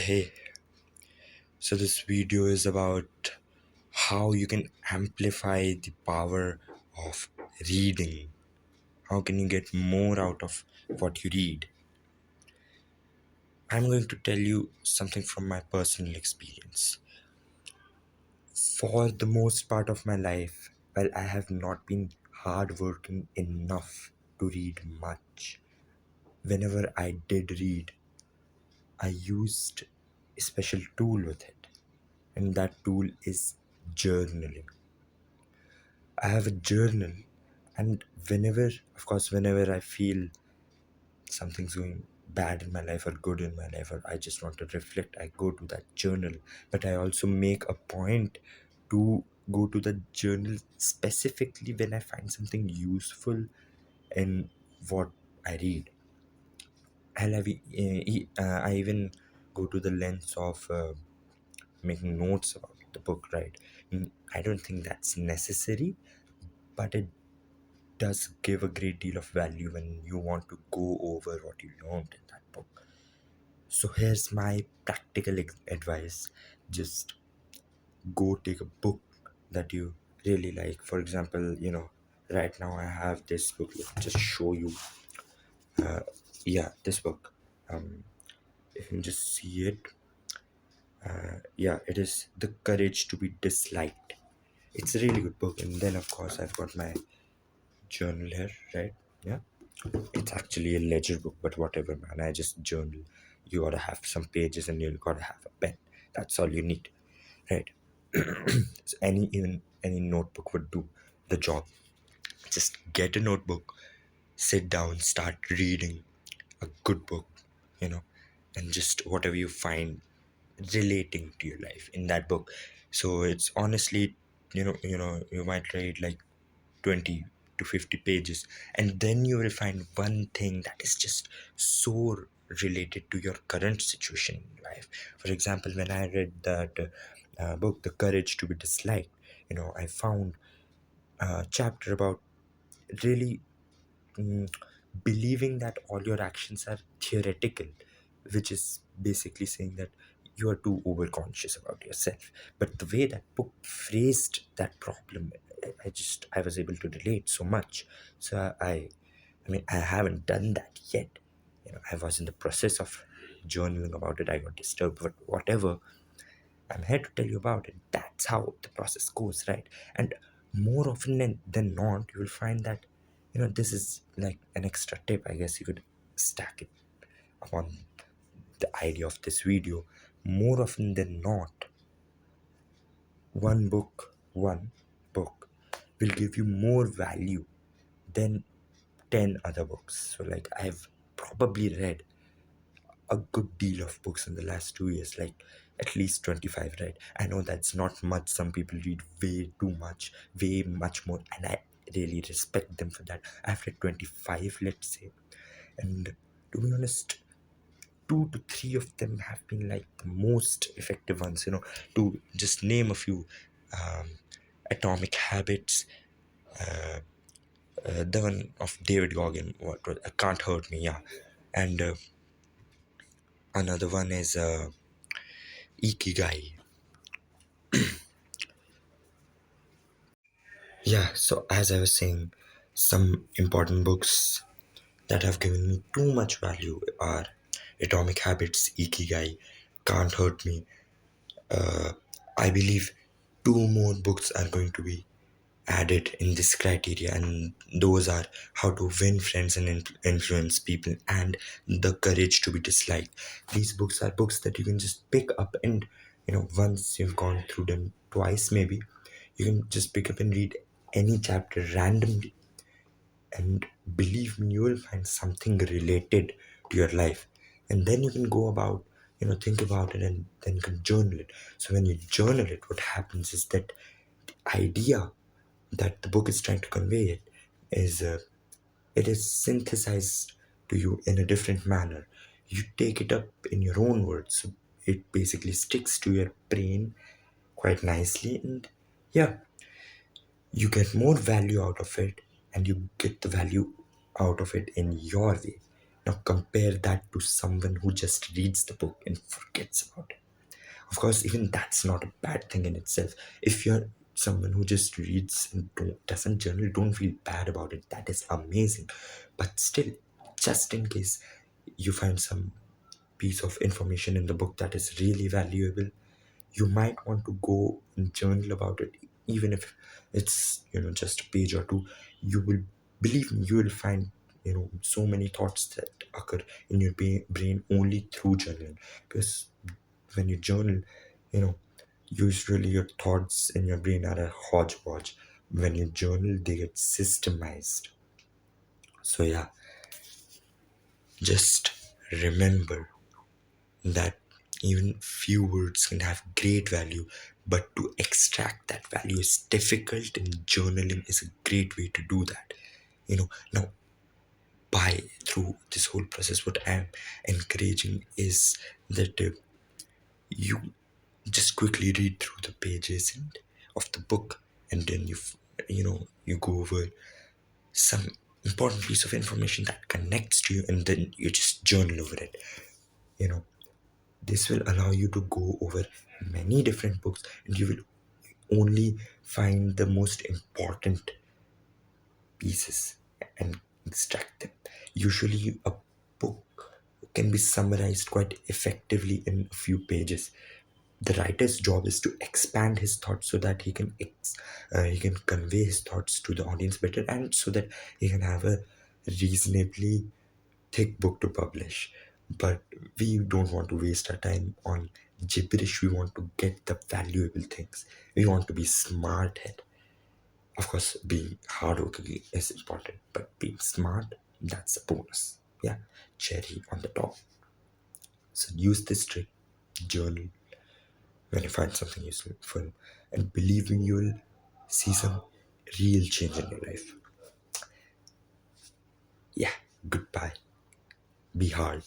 Hey, so this video is about how you can amplify the power of reading. How can you get more out of what you read? I'm going to tell you something from my personal experience. For the most part of my life, well, I have not been hardworking enough to read much. Whenever I did read, I used a special tool with it, and that tool is journaling. I have a journal, and whenever I feel something's going bad in my life or good in my life, or I just want to reflect, I go to that journal. But I also make a point to go to the journal specifically when I find something useful in what I read. I even go to the length of making notes about the book, right? I don't think that's necessary, but it does give a great deal of value when you want to go over what you learned in that book. So here's my practical advice. Just go take a book that you really like. For example, right now I have this book. Let me just show you. Yeah, this book. If you can just see it. Yeah, it is The Courage to Be Disliked. It's a really good book. And then, of course, I've got my journal here, right? Yeah. It's actually a ledger book, but whatever, man. I just journal. You gotta have some pages and you gotta have a pen. That's all you need, right? So even any notebook would do the job. Just get a notebook, sit down, start reading a good book, you know, and just whatever you find relating to your life in that book. So it's honestly, you might read like 20 to 50 pages, and then you will find one thing that is just so related to your current situation in life. For example, when I read that book, The Courage to Be Disliked, I found a chapter about really mm, believing that all your actions are theoretical, which is basically saying that you are too overconscious about yourself. But the way that book phrased that problem, I was able to relate so much. So I mean, I haven't done that yet. I was in the process of journaling about it. I got disturbed, but whatever. I'm here to tell you about it. That's how the process goes, right? And more often than not, you will find that, this is like an extra tip. I guess you could stack it upon the idea of this video. More often than not, one book will give you more value than 10 other books. So, like, I've probably read a good deal of books in the last 2 years, like at least 25, right? I know that's not much. Some people read way too much, way much more, and I really respect them for that. I've read 25, let's say, and to be honest, two to three of them have been like the most effective ones, to just name a few. um, Atomic Habits, the one of David Goggin, what was Can't Hurt Me, yeah, and another one is Ikigai. Yeah, so as I was saying, some important books that have given me too much value are Atomic Habits, Ikigai, Can't Hurt Me. I believe two more books are going to be added in this criteria, and those are How to Win Friends and Influence People and The Courage to Be Disliked. These books are books that you can just pick up, and once you've gone through them twice, maybe you can just pick up and read any chapter randomly, and believe me, you will find something related to your life. And then you can go about, think about it, and then you can journal it. So when you journal it, what happens is that the idea that the book is trying to convey is it is synthesized to you in a different manner. You take it up in your own words, so it basically sticks to your brain quite nicely, and yeah, you get more value out of it, and you get the value out of it in your way. Now compare that to someone who just reads the book and forgets about it. Of course, even that's not a bad thing in itself. If you're someone who just reads and doesn't journal, don't feel bad about it. That is amazing. But still, just in case you find some piece of information in the book that is really valuable, you might want to go and journal about it, even if it's just a page or two. You will, believe me, you will find so many thoughts that occur in your brain only through journaling. Because when you journal, you know usually your thoughts in your brain are a hodgepodge. When you journal, they get systemized. So yeah, just remember that even few words can have great value, but to extract that value is difficult, and journaling is a great way to do that. Now, by through this whole process, what I'm encouraging is that you just quickly read through the pages of the book, and then you go over some important piece of information that connects to you, and then you just journal over it. you know this will allow you to go over many different books, and you will only find the most important pieces and extract them. Usually a book can be summarized quite effectively in a few pages. The writer's job is to expand his thoughts so that he can convey his thoughts to the audience better, and so that he can have a reasonably thick book to publish. But we don't want to waste our time on gibberish. We want to get the valuable things. We want to be smart head. Of course, being hardworking is important, but being smart, that's a bonus. Yeah, cherry on the top. So use this trick, journal when you find something useful, and believe me, you'll see some real change in your life. Yeah, goodbye. Be hard.